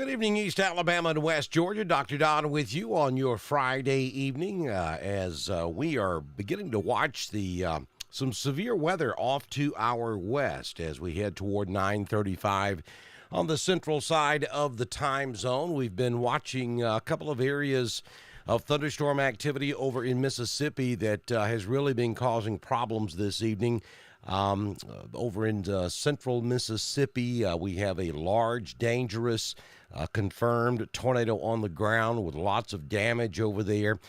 Good evening, East Alabama and West Georgia. Dr. Don with you on your Friday evening as we are beginning to watch the some severe weather off to our west as we head toward 9:35 on the central side of the time zone. We've been watching a couple of areas of thunderstorm activity over in Mississippi that has really been causing problems this evening. Over in central Mississippi, we have a large, dangerous, confirmed tornado on the ground with lots of damage over there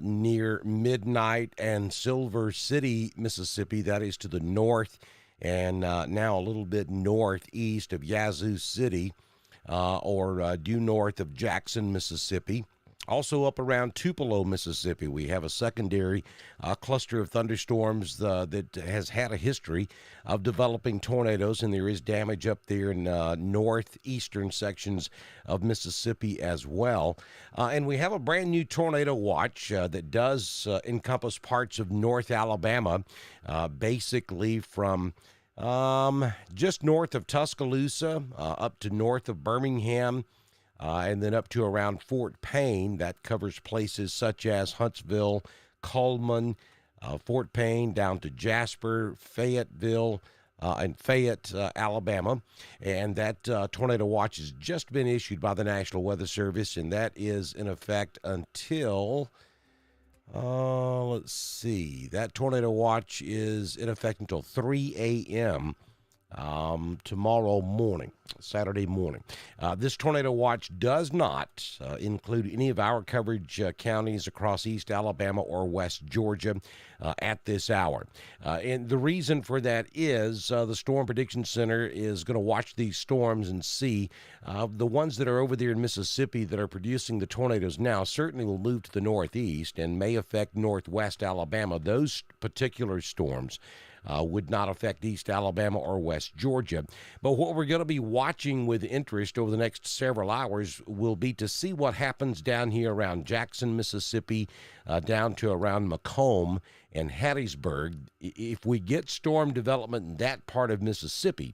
near Midnight and Silver City, Mississippi. That is to the north and now a little bit northeast of Yazoo City or due north of Jackson, Mississippi. Also up around Tupelo, Mississippi, we have a secondary cluster of thunderstorms that has had a history of developing tornadoes, and there is damage up there in northeastern sections of Mississippi as well. And we have a brand new tornado watch that does encompass parts of North Alabama, basically from just north of Tuscaloosa up to north of Birmingham. And then up to around Fort Payne. That covers places such as Huntsville, Coleman, Fort Payne, down to Jasper, Fayetteville, and Fayette, Alabama. And that tornado watch has just been issued by the National Weather Service, and that is in effect until, let's see, that tornado watch is in effect until 3 a.m. Tomorrow morning, Saturday morning. This tornado watch does not include any of our coverage counties across East Alabama or West Georgia at this hour. And the reason for that is the Storm Prediction Center is going to watch these storms and see the ones that are over there in Mississippi that are producing the tornadoes now certainly will move to the northeast and may affect northwest Alabama. Those particular storms would not affect East Alabama or West Georgia. But what we're going to be watching with interest over the next several hours will be to see what happens down here around Jackson, Mississippi, down to around Macomb and Hattiesburg. If we get storm development in that part of Mississippi,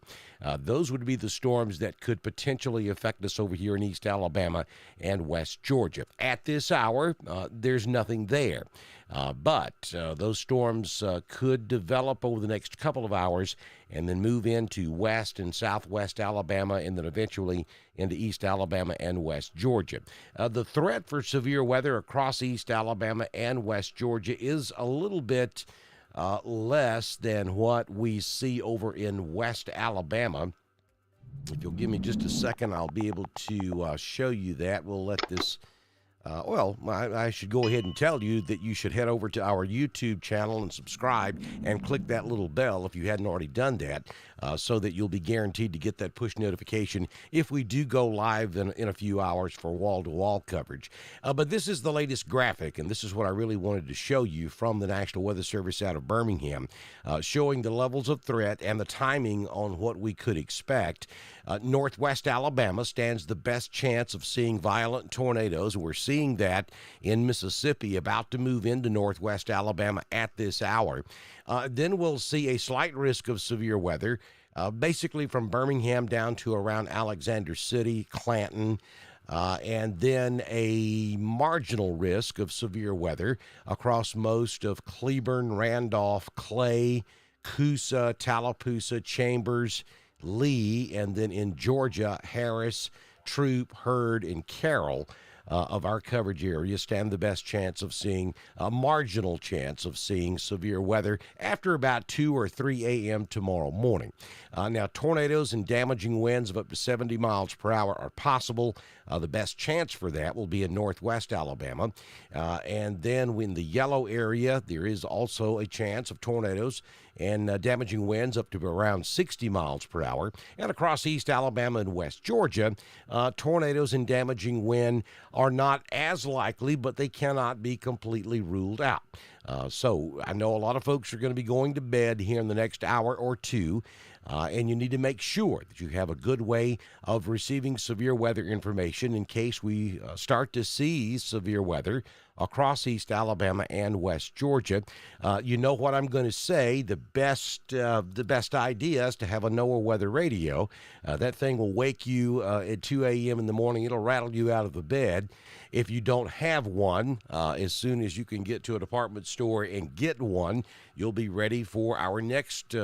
those would be the storms that could potentially affect us over here in East Alabama and West Georgia. At this hour, there's nothing there. But those storms could develop over the next couple of hours and then move into west and southwest Alabama and then eventually into East Alabama and West Georgia. The threat for severe weather across East Alabama and West Georgia is a little bit less than what we see over in West Alabama. If you'll give me just a second, I'll be able to show you that. We'll let this... I should go ahead and tell you that you should head over to our YouTube channel and subscribe and click that little bell if you hadn't already done that, so that you'll be guaranteed to get that push notification if we do go live in a few hours for wall-to-wall coverage. But this is the latest graphic, and this is what I really wanted to show you from the National Weather Service out of Birmingham, showing the levels of threat and the timing on what we could expect. Northwest Alabama stands the best chance of seeing violent tornadoes. We're seeing that in Mississippi, about to move into northwest Alabama at this hour. Then we'll see a slight risk of severe weather, basically from Birmingham down to around Alexander City, Clanton, and then a marginal risk of severe weather across most of Cleburne, Randolph, Clay, Coosa, Tallapoosa, Chambers, Lee, and then in Georgia, Harris, Troup, Hurd, and Carroll of our coverage area stand the best chance of seeing, a marginal chance of seeing severe weather after about 2 or 3 a.m. tomorrow morning. Now, tornadoes and damaging winds of up to 70 miles per hour are possible. The best chance for that will be in northwest Alabama. And then in the yellow area, there is also a chance of tornadoes and damaging winds up to around 60 miles per hour. And across East Alabama and West Georgia, tornadoes and damaging wind are not as likely, but they cannot be completely ruled out. So I know a lot of folks are going to be going to bed here in the next hour or two. And you need to make sure that you have a good way of receiving severe weather information in case we start to see severe weather across East Alabama and West Georgia. You know what I'm going to say. The best idea is to have a NOAA weather radio. That thing will wake you at 2 a.m. in the morning. It'll rattle you out of the bed. If you don't have one, as soon as you can get to a department store and get one, you'll be ready for our next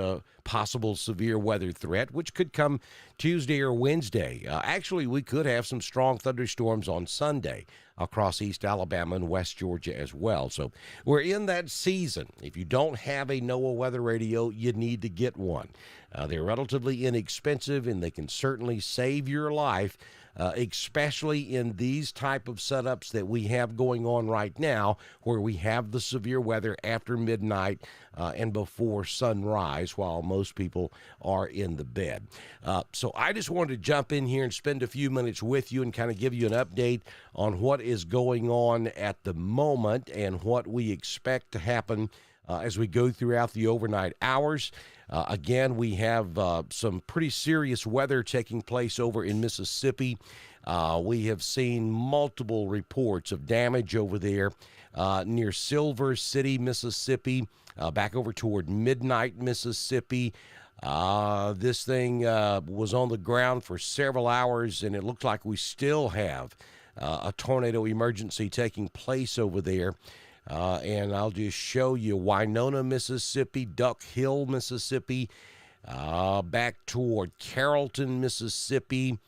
possible severe weather threat, which could come Tuesday or Wednesday. Actually, we could have some strong thunderstorms on Sunday across East Alabama and West Georgia as well. So we're in that season. If you don't have a NOAA weather radio, you need to get one. They're relatively inexpensive, and they can certainly save your life, especially in these type of setups that we have going on right now, where we have the severe weather after midnight and before sunrise while most people are in the bed. So I just wanted to jump in here and spend a few minutes with you and kind of give you an update on what is going on at the moment and what we expect to happen as we go throughout the overnight hours. Again, we have some pretty serious weather taking place over in Mississippi. We have seen multiple reports of damage over there near Silver City, Mississippi, back over toward Midnight, Mississippi. This thing was on the ground for several hours, and it looked like we still have a tornado emergency taking place over there. And I'll just show you Winona, Mississippi, Duck Hill, Mississippi, back toward Carrollton, Mississippi.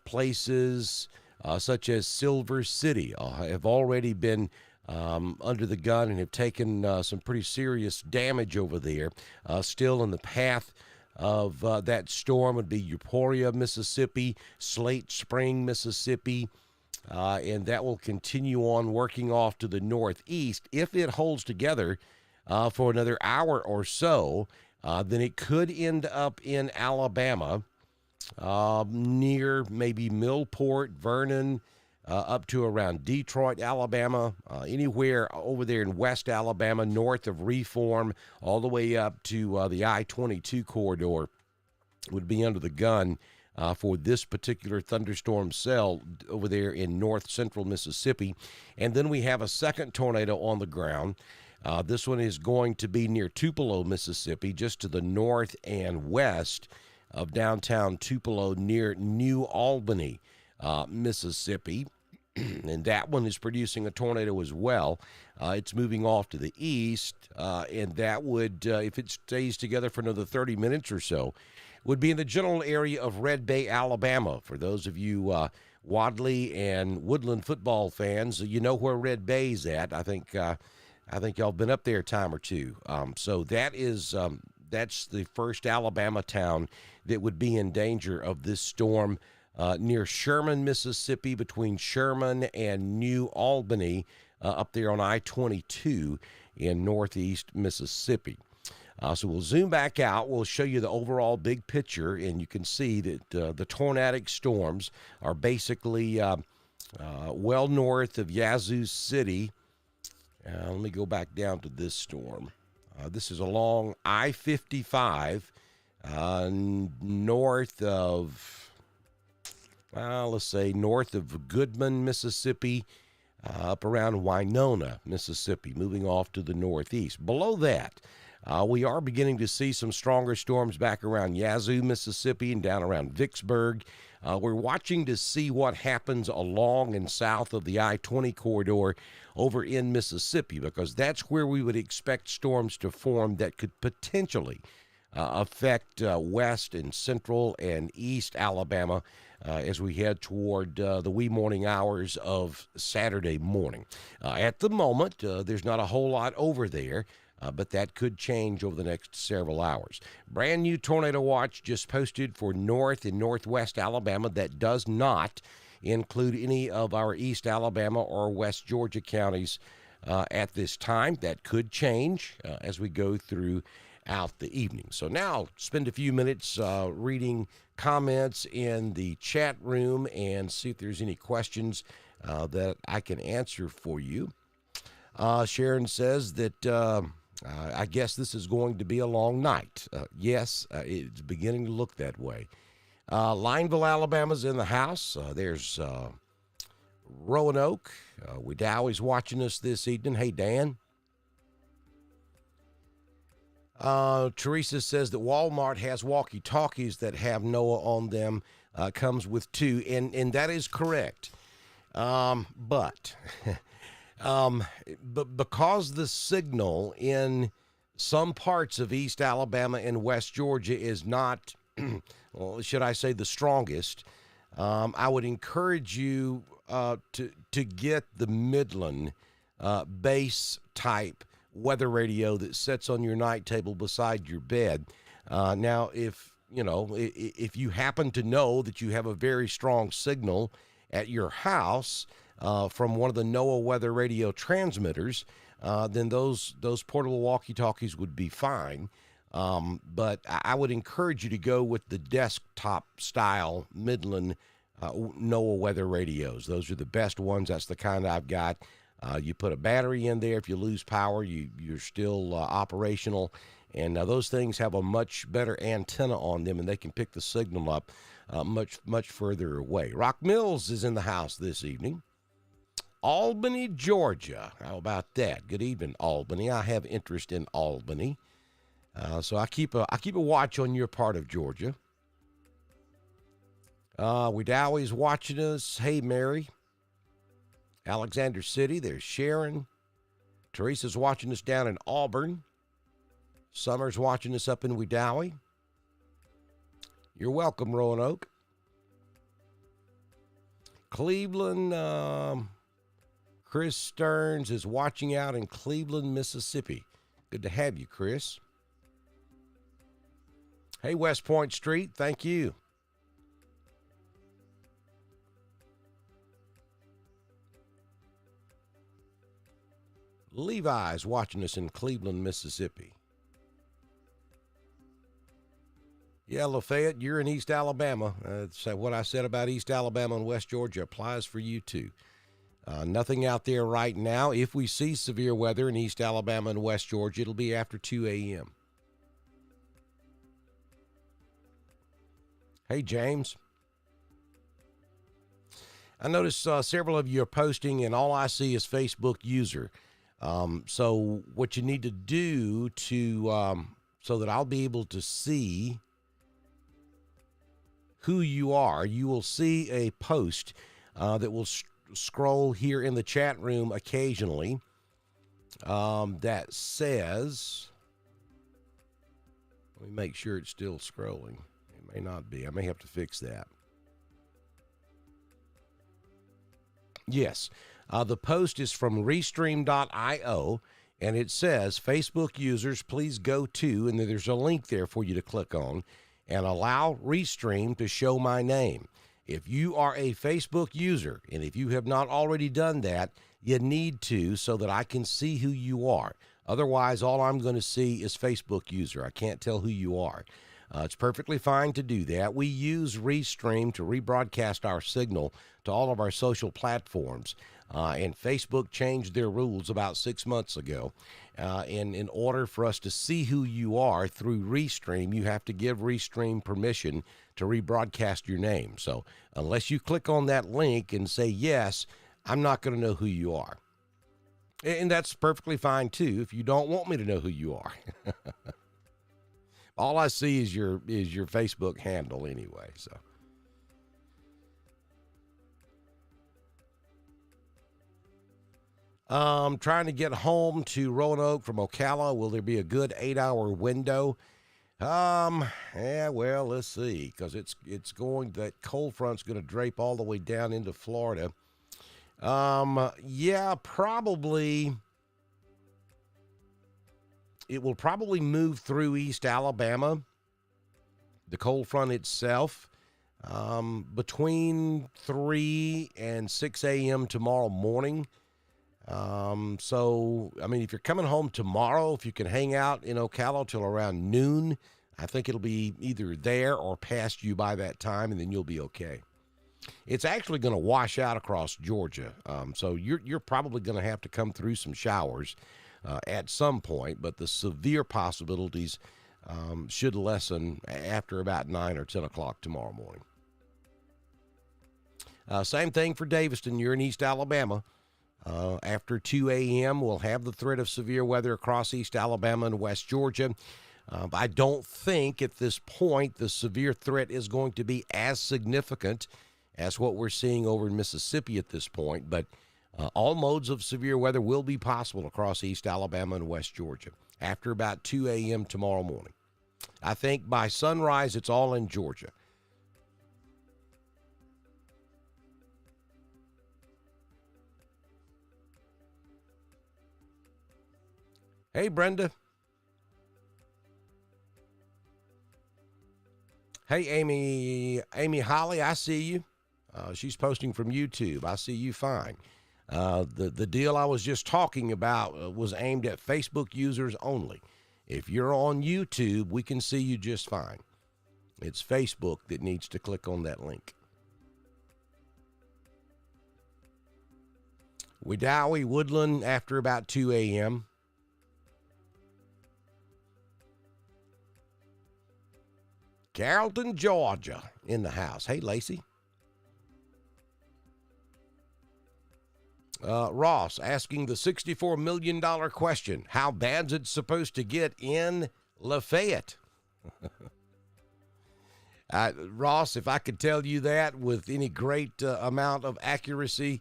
Places such as Silver City have already been under the gun and have taken some pretty serious damage over there. Still in the path of that storm would be Euphoria, Mississippi, Slate Spring, Mississippi. And that will continue on working off to the northeast. If it holds together for another hour or so, then it could end up in Alabama, near maybe Millport, Vernon, up to around Detroit, Alabama, anywhere over there in West Alabama, north of Reform, all the way up to the I-22 corridor would be under the gun for this particular thunderstorm cell over there in north central Mississippi. And then we have a second tornado on the ground. This one is going to be near Tupelo, Mississippi, just to the north and west of downtown Tupelo near New Albany, Mississippi. And that one is producing a tornado as well. It's moving off to the east, and that would, if it stays together for another 30 minutes or so, would be in the general area of Red Bay, Alabama. For those of you Wadley and Woodland football fans, you know where Red Bay's at. I think y'all been up there a time or two. So that is that's the first Alabama town that would be in danger of this storm, near Sherman, Mississippi, between Sherman and New Albany, up there on I-22 in northeast Mississippi. So we'll zoom back out. We'll show you the overall big picture, and you can see that the tornadic storms are basically well north of Yazoo City. Let me go back down to this storm. This is along I-55 north of, let's say north of Goodman, Mississippi, up around Winona, Mississippi, moving off to the northeast. Below that, we are beginning to see some stronger storms back around Yazoo, Mississippi, and down around Vicksburg. We're watching to see what happens along and south of the I-20 corridor over in Mississippi, because that's where we would expect storms to form that could potentially affect west and central and east Alabama as we head toward the wee morning hours of Saturday morning. At the moment, there's not a whole lot over there. But that could change over the next several hours. Brand new tornado watch just posted for north and northwest Alabama. That does not include any of our East Alabama or West Georgia counties at this time. That could change as we go throughout the evening. So now spend a few minutes reading comments in the chat room and see if there's any questions that I can answer for you. Sharon says that I guess this is going to be a long night. Yes, it's beginning to look that way. Lineville, Alabama's in the house. There's Roanoke. Wedowie's watching us this evening. Hey, Dan. Teresa says that Walmart has walkie-talkies that have NOAA on them. Comes with two, and that is correct. But because the signal in some parts of East Alabama and West Georgia is not, well, should I say, the strongest, I would encourage you to get the Midland base type weather radio that sits on your night table beside your bed. Now, if you happen to know that you have a very strong signal at your house from one of the NOAA weather radio transmitters, then those portable walkie-talkies would be fine. But I would encourage you to go with the desktop style Midland NOAA weather radios. Those are the best ones. That's the kind I've got. You put a battery in there. If you lose power, you're still operational. And those things have a much better antenna on them, and they can pick the signal up much further away. Rock Mills is in the house this evening. Albany, Georgia. How about that? Good evening, Albany. I have interest in Albany. So I keep a watch on your part of Georgia. Wedowie's watching us. Hey, Mary. Alexander City, there's Sharon. Teresa's watching us down in Auburn. Summer's watching us up in Wedowee. You're welcome, Roanoke. Cleveland, Chris Stearns is watching out in Cleveland, Mississippi. Good to have you, Chris. Hey, West Point Street, thank you. Levi's watching us in Cleveland, Mississippi. Yeah, Lafayette, you're in East Alabama. So what I said about East Alabama and West Georgia applies for you too. Nothing out there right now. If we see severe weather in East Alabama and West Georgia, it'll be after 2 a.m. Hey, James. I noticed several of you are posting, and all I see is Facebook user. So what you need to do to so that I'll be able to see who you are, you will see a post that will scroll here in the chat room occasionally that says, let me make sure it's still scrolling. It may not be. I may have to fix that. Yes. The post is from Restream.io, and it says, Facebook users, please go to, and there's a link there for you to click on, and allow Restream to show my name. If you are a Facebook user, and if you have not already done that, you need to so that I can see who you are. Otherwise, all I'm going to see is Facebook user. I can't tell who you are. It's perfectly fine to do that. We use Restream to rebroadcast our signal to all of our social platforms. And Facebook changed their rules about 6 months ago. And in order for us to see who you are through Restream, you have to give Restream permission to rebroadcast your name. So unless you click on that link and say yes, I'm not going to know who you are. And that's perfectly fine, too, if you don't want me to know who you are. All I see is your Facebook handle anyway, so. Trying to get home to Roanoke from Ocala. Will there be a good 8-hour window? Yeah, well, let's see, because that cold front's going to drape all the way down into Florida. Yeah, probably. It will probably move through East Alabama, the cold front itself, between 3 and 6 a.m. tomorrow morning. So, I mean, if you're coming home tomorrow, if you can hang out in Ocala till around noon, I think it'll be either there or past you by that time, and then you'll be okay. It's actually going to wash out across Georgia, so you're probably going to have to come through some showers. at some point, but the severe possibilities should lessen after about 9 or 10 o'clock tomorrow morning. Same thing for Daviston. You're in East Alabama. After 2 a.m., we'll have the threat of severe weather across East Alabama and West Georgia. I don't think at this point the severe threat is going to be as significant as what we're seeing over in Mississippi at this point, but all modes of severe weather will be possible across East Alabama and West Georgia after about 2 a.m. tomorrow morning. I think by sunrise, it's all in Georgia. Hey, Brenda. Hey, Amy Holly, I see you. She's posting from YouTube. I see you fine. The deal I was just talking about was aimed at Facebook users only. If you're on YouTube, we can see you just fine. It's Facebook that needs to click on that link. Wedowee, Woodland after about 2 a.m. Carrollton, Georgia in the house. Hey, Lacey. Ross asking the $64 million question. How bad's it supposed to get in Lafayette? Ross, if I could tell you that with any great amount of accuracy,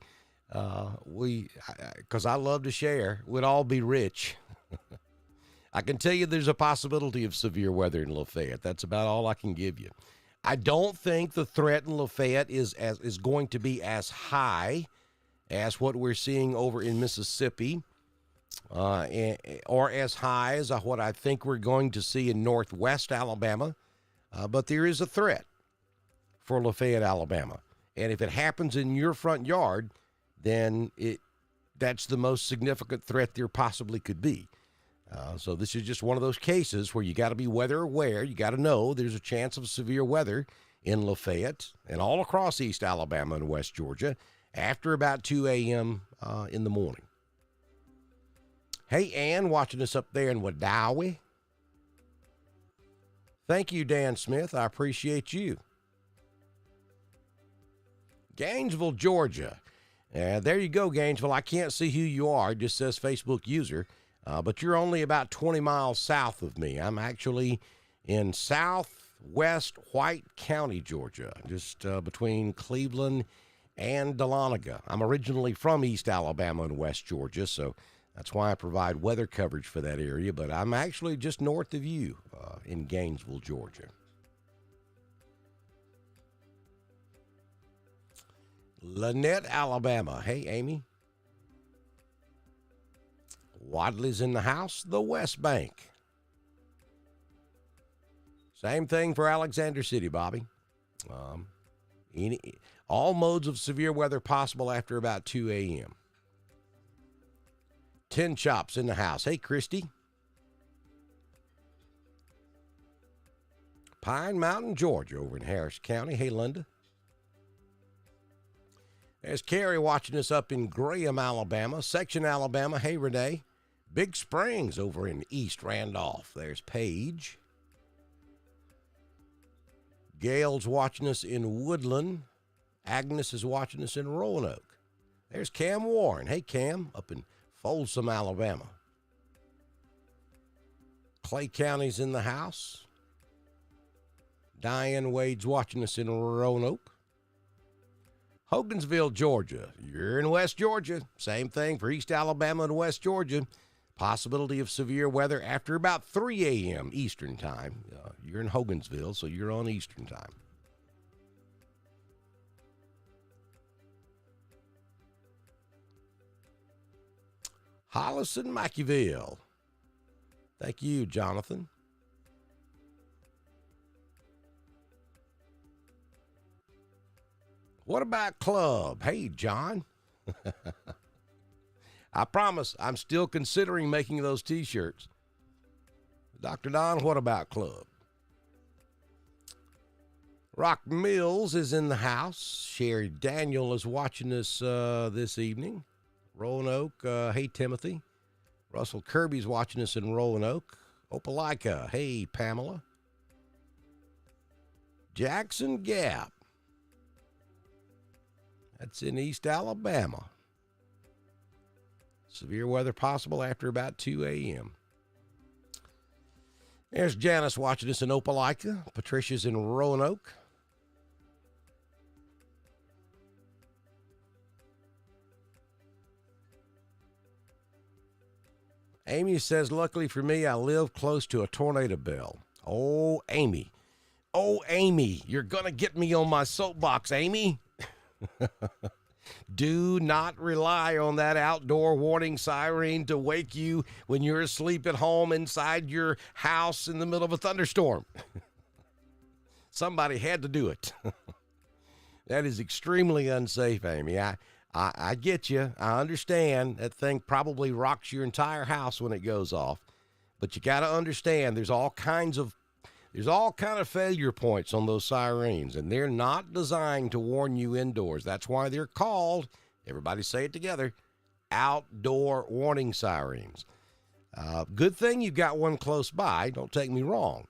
because I love to share, we'd all be rich. I can tell you there's a possibility of severe weather in Lafayette. That's about all I can give you. I don't think the threat in Lafayette is going to be as high as what we're seeing over in Mississippi, or as high as what I think we're going to see in northwest Alabama. But there is a threat for Lafayette, Alabama. And if it happens in your front yard, then that's the most significant threat there possibly could be. So this is just one of those cases where you got to be weather aware. You got to know there's a chance of severe weather in Lafayette and all across East Alabama and West Georgia after about 2 a.m. In the morning. Hey, Ann, watching us up there in Wedowee. Thank you, Dan Smith. I appreciate you. Gainesville, Georgia. There you go, Gainesville. I can't see who you are. It just says Facebook user. But you're only about 20 miles south of me. I'm actually in southwest White County, Georgia, just between Cleveland and Dahlonega. I'm originally from East Alabama and West Georgia, so that's why I provide weather coverage for that area. But I'm actually just north of you in Gainesville, Georgia. Lynette, Alabama. Hey, Amy. Wadley's in the house, the West Bank. Same thing for Alexander City, Bobby. All modes of severe weather possible after about 2 a.m. Tin Chops in the house. Hey, Christy. Pine Mountain, Georgia, over in Harris County. Hey, Linda. There's Carrie watching us up in Graham, Alabama. Section, Alabama. Hey, Renee. Big Springs over in East Randolph. There's Paige. Gail's watching us in Woodland. Agnes is watching us in Roanoke. There's Cam Warren. Hey, Cam, up in Folsom, Alabama. Clay County's in the house. Diane Wade's watching us in Roanoke. Hogansville, Georgia. You're in West Georgia. Same thing for East Alabama and West Georgia. Possibility of severe weather after about 3 a.m. Eastern time. You're in Hogansville, so you're on Eastern time. Hollis and Machieville. Thank you, Jonathan. What about Club? Hey, John. I promise I'm still considering making those T-shirts. Dr. Don, what about Club? Rock Mills is in the house. Sherry Daniel is watching us this evening. Roanoke, hey, Timothy. Russell Kirby's watching us in Roanoke. Opelika. Hey, Pamela. Jackson Gap. That's in East Alabama. Severe weather possible after about 2 a.m. There's Janice watching us in Opelika. Patricia's in Roanoke. Amy says, luckily for me, I live close to a tornado belt. Oh, Amy. Oh, Amy, you're going to get me on my soapbox, Amy. Do not rely on that outdoor warning siren to wake you when you're asleep at home inside your house in the middle of a thunderstorm. Somebody had to do it. That is extremely unsafe, Amy. I get you. I understand that thing probably rocks your entire house when it goes off. But you got to understand there's all kind of failure points on those sirens, and they're not designed to warn you indoors. That's why they're called, everybody say it together, outdoor warning sirens. Good thing you've got one close by, don't take me wrong.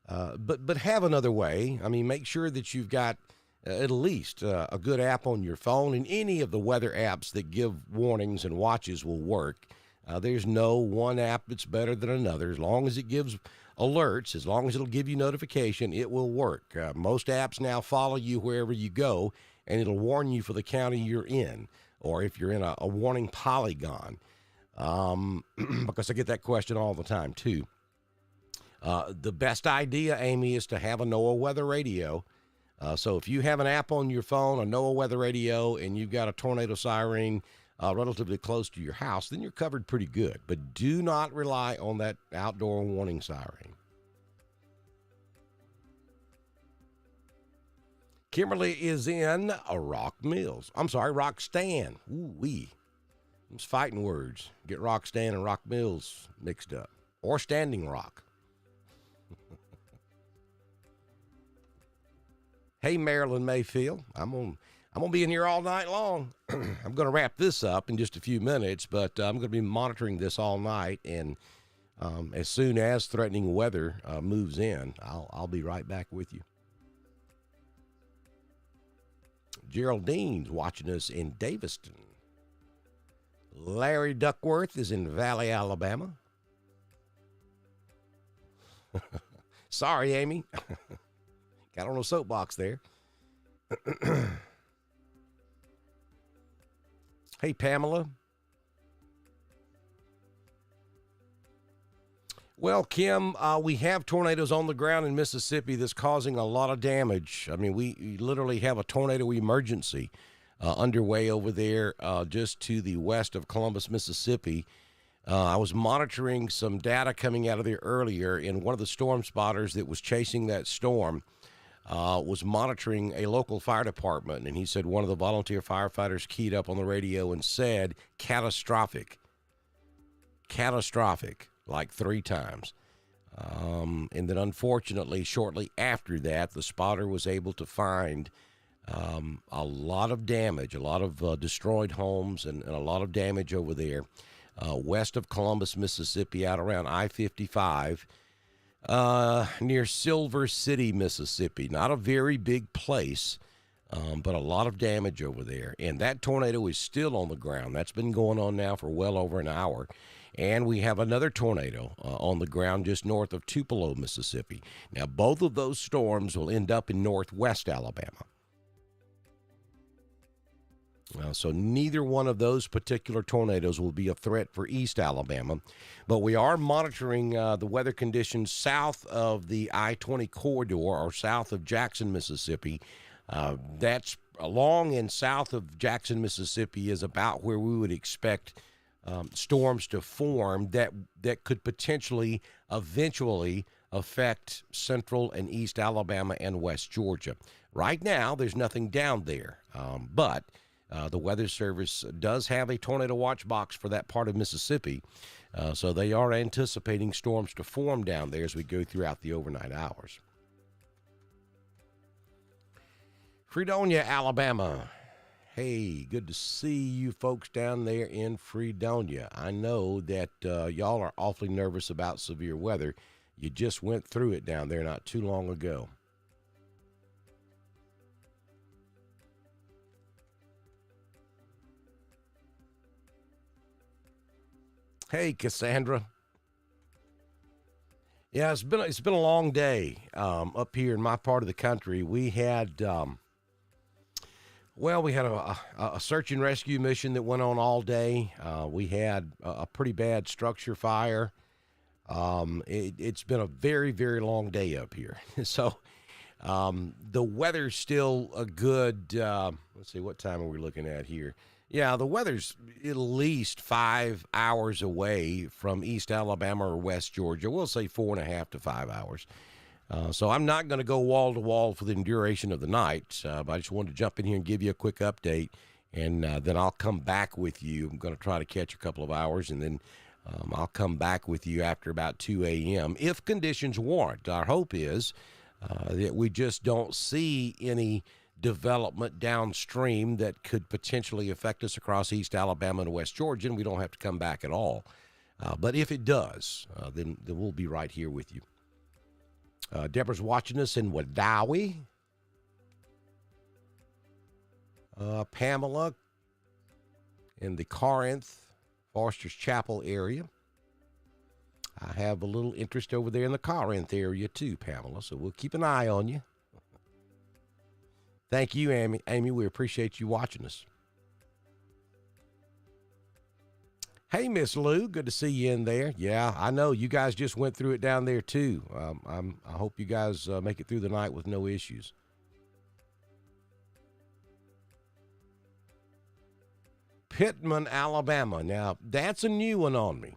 But have another way. I mean, make sure that you've got at least a good app on your phone, and any of the weather apps that give warnings and watches will work. There's no one app that's better than another. As long as it gives alerts, as long as it'll give you notification, it will work. Most apps now follow you wherever you go, and it'll warn you for the county you're in, or if you're in a warning polygon. Because I get that question all the time, too. The best idea, Amy, is to have a NOAA weather radio. So if you have an app on your phone, a NOAA weather radio, and you've got a tornado siren relatively close to your house, then you're covered pretty good. But do not rely on that outdoor warning siren. Kimberly is in Rock Stand. Ooh-wee. Those fighting words. Get Rock Stand and Rock Mills mixed up. Or Standing Rock. Hey, Marilyn Mayfield. I'm gonna be in here all night long. I'm gonna wrap this up in just a few minutes, but I'm gonna be monitoring this all night, and as soon as threatening weather moves in, I'll be right back with you. Geraldine's watching us in Daviston. Larry Duckworth is in Valley, Alabama. Sorry, Amy. Got on a soapbox there. Hey, Pamela. Well, Kim, we have tornadoes on the ground in Mississippi that's causing a lot of damage. I mean, we literally have a tornado emergency underway over there just to the west of Columbus, Mississippi. I was monitoring some data coming out of there earlier, and one of the storm spotters that was chasing that storm was monitoring a local fire department, and he said one of the volunteer firefighters keyed up on the radio and said catastrophic, like 3 times. And then unfortunately, shortly after that, the spotter was able to find a lot of damage, a lot of destroyed homes and a lot of damage over there west of Columbus, Mississippi, out around I-55. Near Silver City, Mississippi. Not a very big place, but a lot of damage over there. And that tornado is still on the ground. That's been going on now for well over an hour. And we have another tornado on the ground just north of Tupelo, Mississippi. Now, both of those storms will end up in northwest Alabama. So neither one of those particular tornadoes will be a threat for East Alabama, but we are monitoring the weather conditions south of the I-20 corridor or south of Jackson, Mississippi. That's along and south of Jackson, Mississippi is about where we would expect storms to form that could potentially eventually affect central and East Alabama and West Georgia. Right now, there's nothing down there, but the Weather Service does have a tornado watch box for that part of Mississippi, so they are anticipating storms to form down there as we go throughout the overnight hours. Fredonia, Alabama. Hey, good to see you folks down there in Fredonia. I know that y'all are awfully nervous about severe weather. You just went through it down there not too long ago. Hey, Cassandra. Yeah, it's been a long day up here in my part of the country. We had a search and rescue mission that went on all day. We had a pretty bad structure fire. It's been a very, very long day up here. So the weather's still a good, let's see, what time are we looking at here? Yeah, the weather's at least 5 hours away from East Alabama or West Georgia. We'll say 4.5 to 5 hours. So I'm not going to go wall to wall for the duration of the night, but I just wanted to jump in here and give you a quick update, and then I'll come back with you. I'm going to try to catch a couple of hours, and then I'll come back with you after about 2 a.m. if conditions warrant. Our hope is that we just don't see any development downstream that could potentially affect us across East Alabama and West Georgia, and we don't have to come back at all. But if it does, then we'll be right here with you. Deborah's watching us in Wadawi. Pamela in the Corinth, Foster's Chapel area. I have a little interest over there in the Corinth area too, Pamela, so we'll keep an eye on you. Thank you, Amy. Amy, we appreciate you watching us. Hey, Miss Lou, good to see you in there. Yeah, I know you guys just went through it down there too. I hope you guys make it through the night with no issues. Pittman, Alabama. Now, that's a new one on me.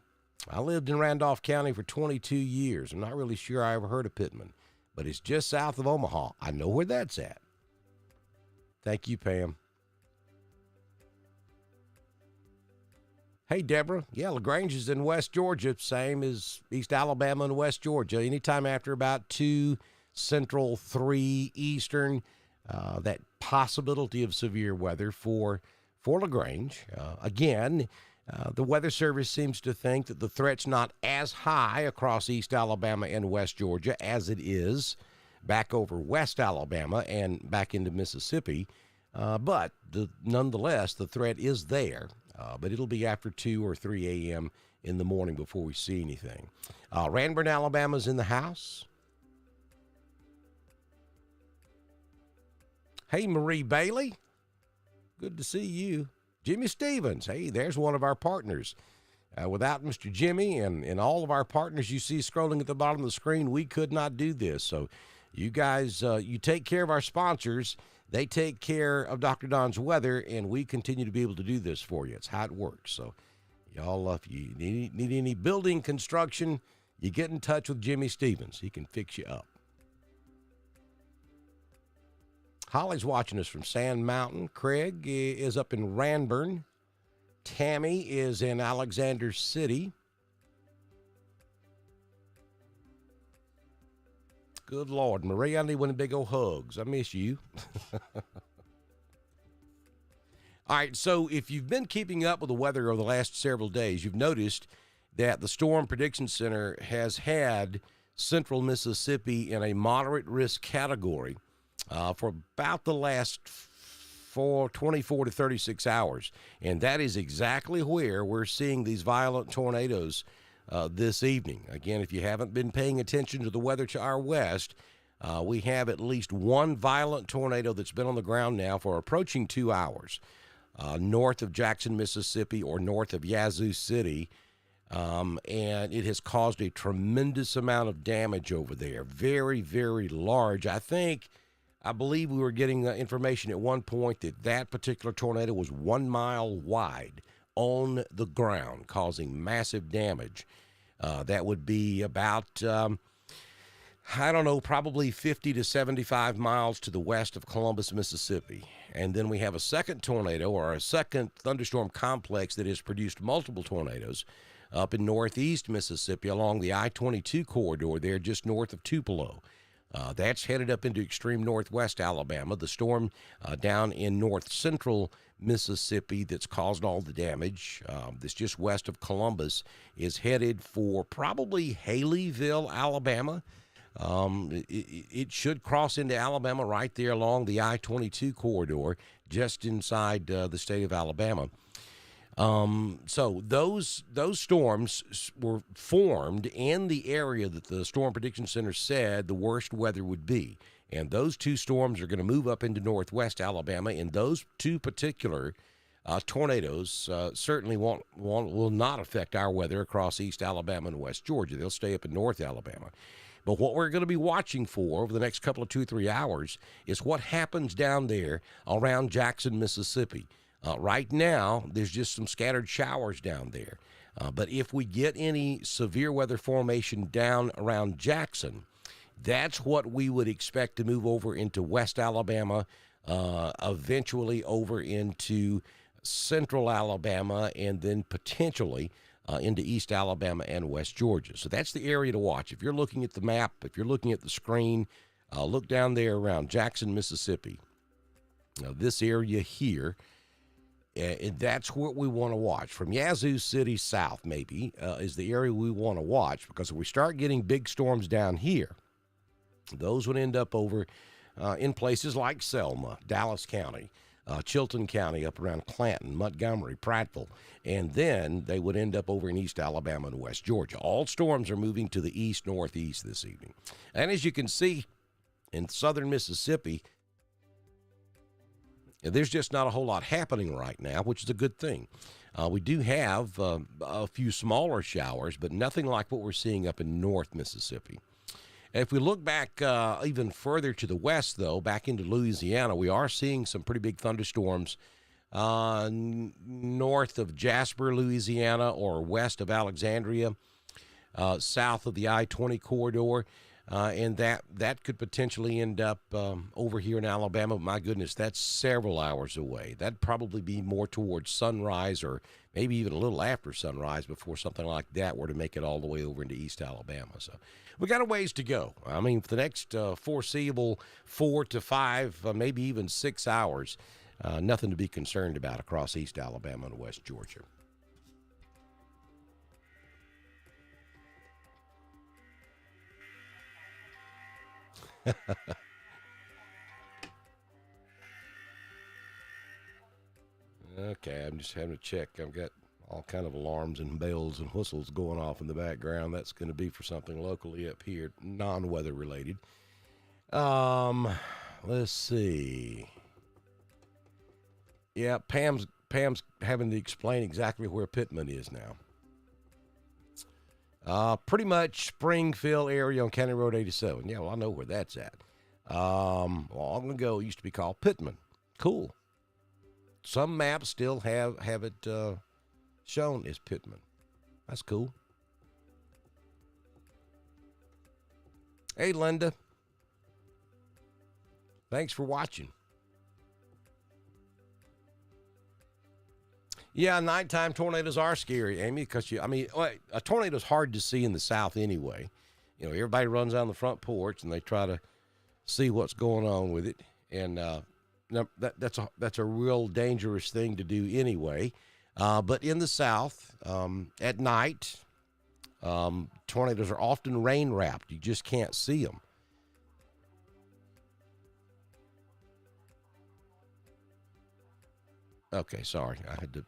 I lived in Randolph County for 22 years. I'm not really sure I ever heard of Pittman, but it's just south of Omaha. I know where that's at. Thank you, Pam. Hey, Deborah. Yeah, LaGrange is in West Georgia, same as East Alabama and West Georgia. Anytime after about 2 Central, 3 Eastern, that possibility of severe weather for LaGrange. Again, the Weather Service seems to think that the threat's not as high across East Alabama and West Georgia as it is back over West Alabama and back into Mississippi. But nonetheless, the threat is there. But it'll be after 2 or 3 a.m. in the morning before we see anything. Ranburne, Alabama's in the house. Hey, Marie Bailey. Good to see you. Jimmy Stevens. Hey, there's one of our partners. Without Mr. Jimmy and all of our partners you see scrolling at the bottom of the screen, we could not do this. So you guys, you take care of our sponsors. They take care of Dr. Don's weather, and we continue to be able to do this for you. It's how it works. So y'all, if you need any building construction, you get in touch with Jimmy Stevens. He can fix you up. Holly's watching us from Sand Mountain. Craig is up in Ranburne. Tammy is in Alexander City. Good Lord, Marie, I need one of the big old hugs. I miss you. All right, so if you've been keeping up with the weather over the last several days, you've noticed that the Storm Prediction Center has had central Mississippi in a moderate risk category for about the last 24 to 36 hours. And that is exactly where we're seeing these violent tornadoes this evening. Again, if you haven't been paying attention to the weather to our west, we have at least one violent tornado that's been on the ground now for approaching 2 hours north of Jackson, Mississippi, or north of Yazoo City. And it has caused a tremendous amount of damage over there. Very, very large. I believe we were getting information at one point that particular tornado was 1 mile wide on the ground, causing massive damage. That would be about, probably 50 to 75 miles to the west of Columbus, Mississippi. And then we have a second tornado, or a second thunderstorm complex that has produced multiple tornadoes up in northeast Mississippi along the I-22 corridor there just north of Tupelo. That's headed up into extreme northwest Alabama. The storm down in north central Mississippi that's caused all the damage, that's just west of Columbus, is headed for probably Haleyville, Alabama. It should cross into Alabama right there along the I-22 corridor, just inside the state of Alabama. So those storms were formed in the area that the Storm Prediction Center said the worst weather would be. And those two storms are going to move up into northwest Alabama, and those two particular tornadoes certainly will not affect our weather across East Alabama and West Georgia. They'll stay up in North Alabama. But what we're going to be watching for over the next couple of 2-3 hours is what happens down there around Jackson, Mississippi. Right now, there's just some scattered showers down there. But if we get any severe weather formation down around Jackson, that's what we would expect to move over into West Alabama, eventually over into Central Alabama, and then potentially into East Alabama and West Georgia. So that's the area to watch. If you're looking at the map, if you're looking at the screen, look down there around Jackson, Mississippi. Now, this area here, and that's what we want to watch. From Yazoo City south, maybe, is the area we want to watch, because if we start getting big storms down here, those would end up over in places like Selma, Dallas County, Chilton County, up around Clanton, Montgomery, Prattville, and then they would end up over in East Alabama and West Georgia. All storms are moving to the east-northeast this evening. And as you can see, in southern Mississippi, there's just not a whole lot happening right now, which is a good thing. We do have a few smaller showers, but nothing like what we're seeing up in North Mississippi. If we look back even further to the west, though, back into Louisiana, we are seeing some pretty big thunderstorms north of Jasper, Louisiana, or west of Alexandria, south of the I-20 corridor. And that could potentially end up over here in Alabama. My goodness, that's several hours away. That'd probably be more towards sunrise, or maybe even a little after sunrise, before something like that were to make it all the way over into East Alabama. So we got a ways to go. I mean, for the next foreseeable 4 to 5, maybe even 6 hours, nothing to be concerned about across East Alabama and West Georgia. Okay, I'm just having to check. I've got all kind of alarms and bells and whistles going off in the background. That's going to be for something locally up here, non-weather related. Let's see. Yeah, Pam's having to explain exactly where Pittman is now. Pretty much Springfield area on County Road 87. Yeah, well, I know where that's at. Long ago, it used to be called Pittman. Cool. Some maps still have it shown as Pittman. That's cool. Hey, Linda. Thanks for watching. Yeah, nighttime tornadoes are scary, Amy, because a tornado's hard to see in the south anyway. You know, everybody runs out on the front porch and they try to see what's going on with it, and that's a real dangerous thing to do anyway. But in the south, at night, tornadoes are often rain wrapped. You just can't see them. Okay, sorry, I had to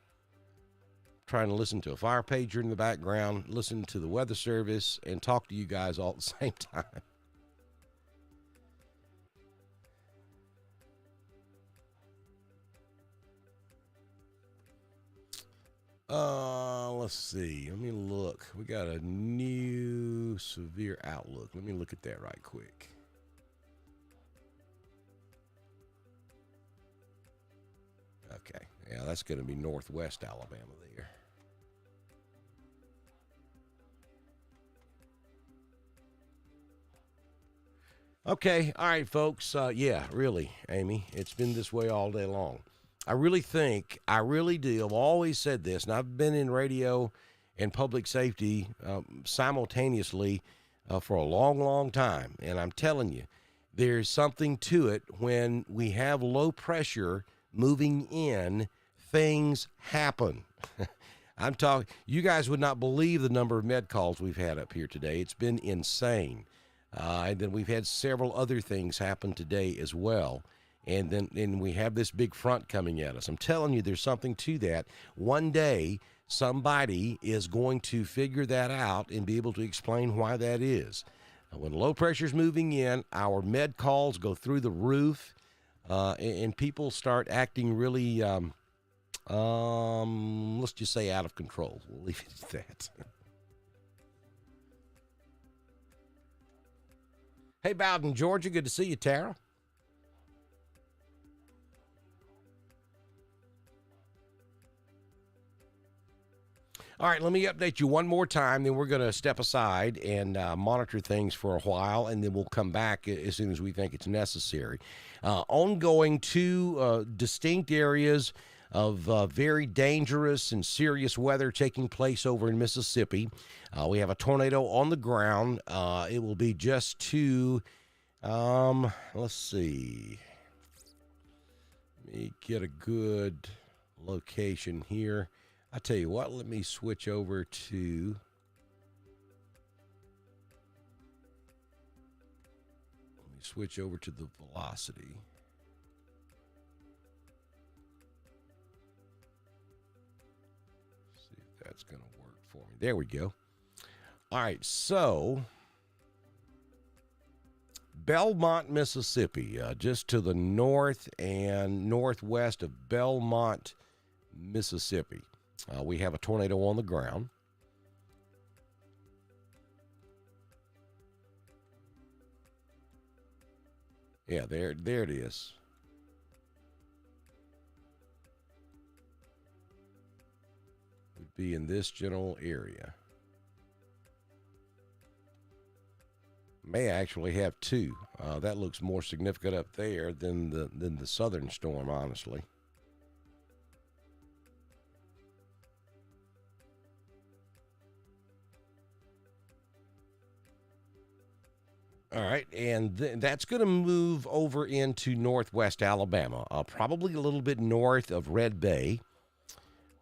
trying to listen to a fire pager in the background, listen to the weather service, and talk to you guys all at the same time. Let's see. Let me look. We got a new severe outlook. Let me look at that right quick. Okay. Yeah, that's going to be northwest Alabama there. Okay. All right, folks. Yeah, really, Amy. It's been this way all day long. I really do. I've always said this, and I've been in radio and public safety simultaneously for a long, long time. And I'm telling you, there's something to it. When we have low pressure moving in, things happen. I'm talking, you guys would not believe the number of med calls we've had up here today. It's been insane. And then we've had several other things happen today as well. And we have this big front coming at us. I'm telling you, there's something to that. One day, somebody is going to figure that out and be able to explain why that is. When low pressure is moving in, our med calls go through the roof, and people start acting really, let's just say, out of control. We'll leave it at that. Hey, Bowden, Georgia, good to see you, Tara. All right, let me update you one more time, then we're going to step aside and monitor things for a while, and then we'll come back as soon as we think it's necessary. Ongoing, two distinct areas of very dangerous and serious weather taking place over in Mississippi. We have a tornado on the ground. It will be just to, let's see, let me get a good location here. I tell you what, let me switch over to the velocity. See if that's going to work for me. There we go. All right, so Belmont, Mississippi, just to the north and northwest of Belmont, Mississippi. We have a tornado on the ground. Yeah, there it is. Would be in this general area. May actually have two. That looks more significant up there than the southern storm, honestly. All right, and that's going to move over into northwest Alabama, probably a little bit north of Red Bay,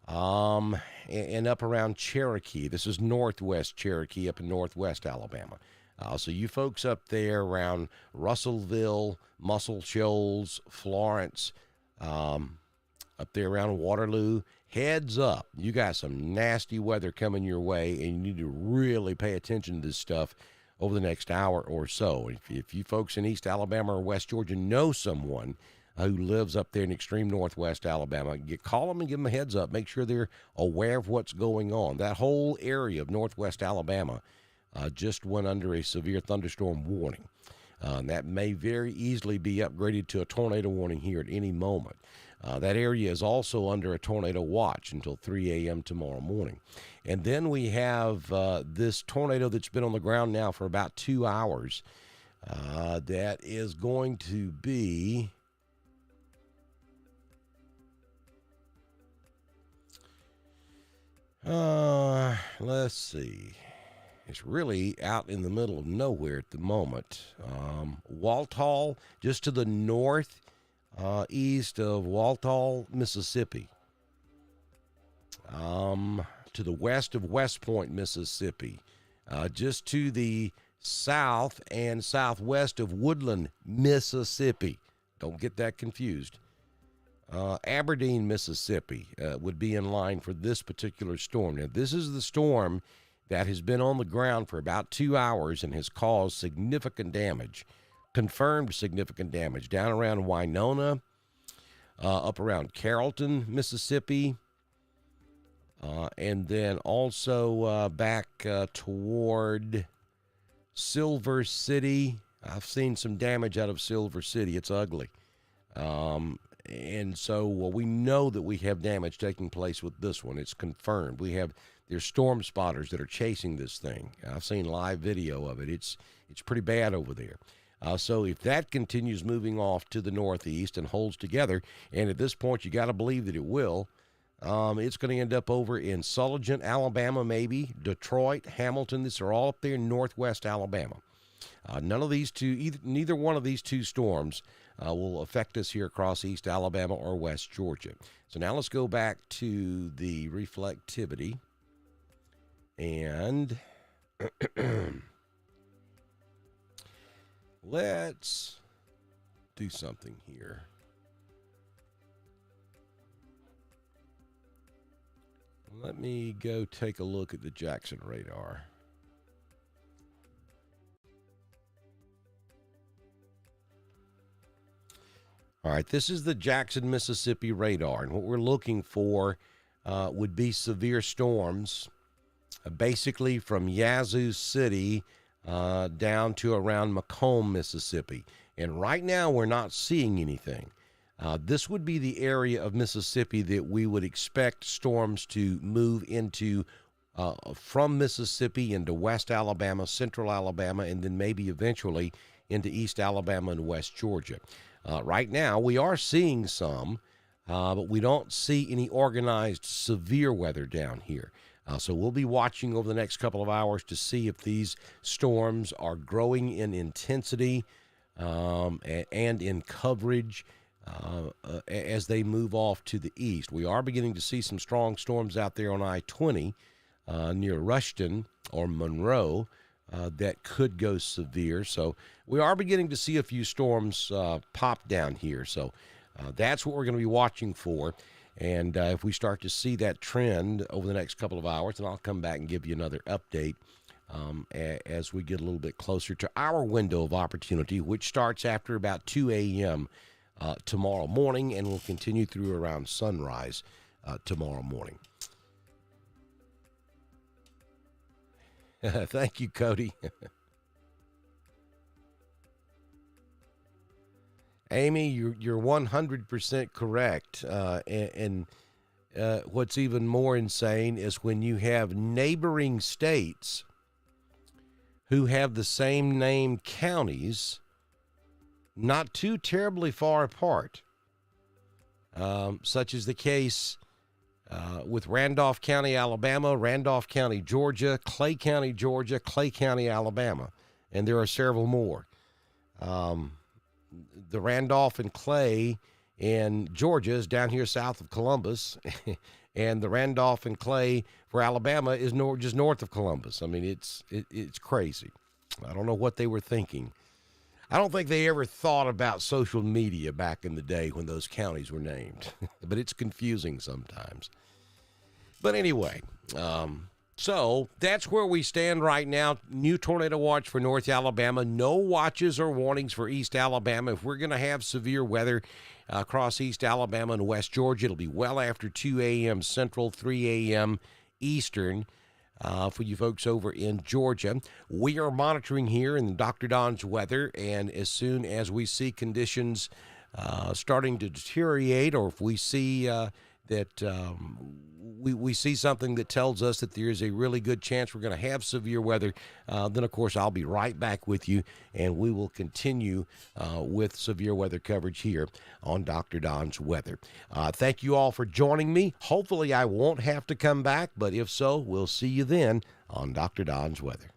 and up around Cherokee. This is northwest Cherokee up in northwest Alabama. So you folks up there around Russellville, Muscle Shoals, Florence, up there around Waterloo, heads up. You got some nasty weather coming your way, and you need to really pay attention to this stuff over the next hour or so. If you folks in East Alabama or West Georgia know someone who lives up there in extreme northwest Alabama, you call them and give them a heads up. Make sure they're aware of what's going on. That whole area of northwest Alabama just went under a severe thunderstorm warning. And that may very easily be upgraded to a tornado warning here at any moment. That area is also under a tornado watch until 3 a.m. tomorrow morning. And then we have this tornado that's been on the ground now for about 2 hours. That is going to be let's see. It's really out in the middle of nowhere at the moment. Walthall, just to the north east of Walthall, Mississippi. To the west of West Point, Mississippi. Just to the south and southwest of Woodland, Mississippi. Don't get that confused. Aberdeen, Mississippi would be in line for this particular storm. Now, this is the storm that has been on the ground for about 2 hours and has caused significant damage, confirmed significant damage, down around Winona, up around Carrollton, Mississippi, and then also back toward Silver City. I've seen some damage out of Silver City. It's ugly. And so we know that we have damage taking place with this one. It's confirmed. There's storm spotters that are chasing this thing. I've seen live video of it. It's pretty bad over there. So if that continues moving off to the northeast and holds together, and at this point you got to believe that it will, It's going to end up over in Sulligent, Alabama, maybe Detroit, Hamilton. These are all up there in northwest Alabama. None of these two, neither one of these two storms will affect us here across East Alabama or West Georgia. So now let's go back to the reflectivity and let's do something here. Let me go take a look at the Jackson radar. All right, this is the Jackson, Mississippi radar, and what we're looking for would be severe storms, basically from Yazoo City down to around Macomb, Mississippi. And right now, we're not seeing anything. This would be the area of Mississippi that we would expect storms to move into from Mississippi into West Alabama, Central Alabama, and then maybe eventually into East Alabama and West Georgia. Right now, we are seeing some, but we don't see any organized severe weather down here. So we'll be watching over the next couple of hours to see if these storms are growing in intensity and in coverage as they move off to the east. We are beginning to see some strong storms out there on I-20 near Rushton or Monroe that could go severe. So we are beginning to see a few storms pop down here. So that's what we're going to be watching for. And if we start to see that trend over the next couple of hours, then I'll come back and give you another update as we get a little bit closer to our window of opportunity, which starts after about 2 a.m. Tomorrow morning and will continue through around sunrise tomorrow morning. Thank you, Cody. Amy, you're 100% correct. And what's even more insane is when you have neighboring states who have the same name counties, not too terribly far apart, such as the case with Randolph County, Alabama, Randolph County, Georgia, Clay County, Georgia, Clay County, Alabama, and there are several more. The Randolph and Clay in Georgia is down here south of Columbus, and the Randolph and Clay for Alabama is just north of Columbus. I mean, it's crazy. I don't know what they were thinking. I don't think they ever thought about social media back in the day when those counties were named, but it's confusing sometimes. But anyway, so that's where we stand right now. New tornado watch for North Alabama. No watches or warnings for East Alabama. If we're going to have severe weather across East Alabama and West Georgia, it'll be well after 2 a.m. Central, 3 a.m. Eastern. For you folks over in Georgia, we are monitoring here in Dr. Don's weather, and as soon as we see conditions starting to deteriorate, or if we see that we see something that tells us that there is a really good chance we're going to have severe weather, then of course I'll be right back with you, and we will continue with severe weather coverage here on Dr. Don's weather. Thank you all for joining me. Hopefully I won't have to come back, but if so, we'll see you then on Dr. Don's weather.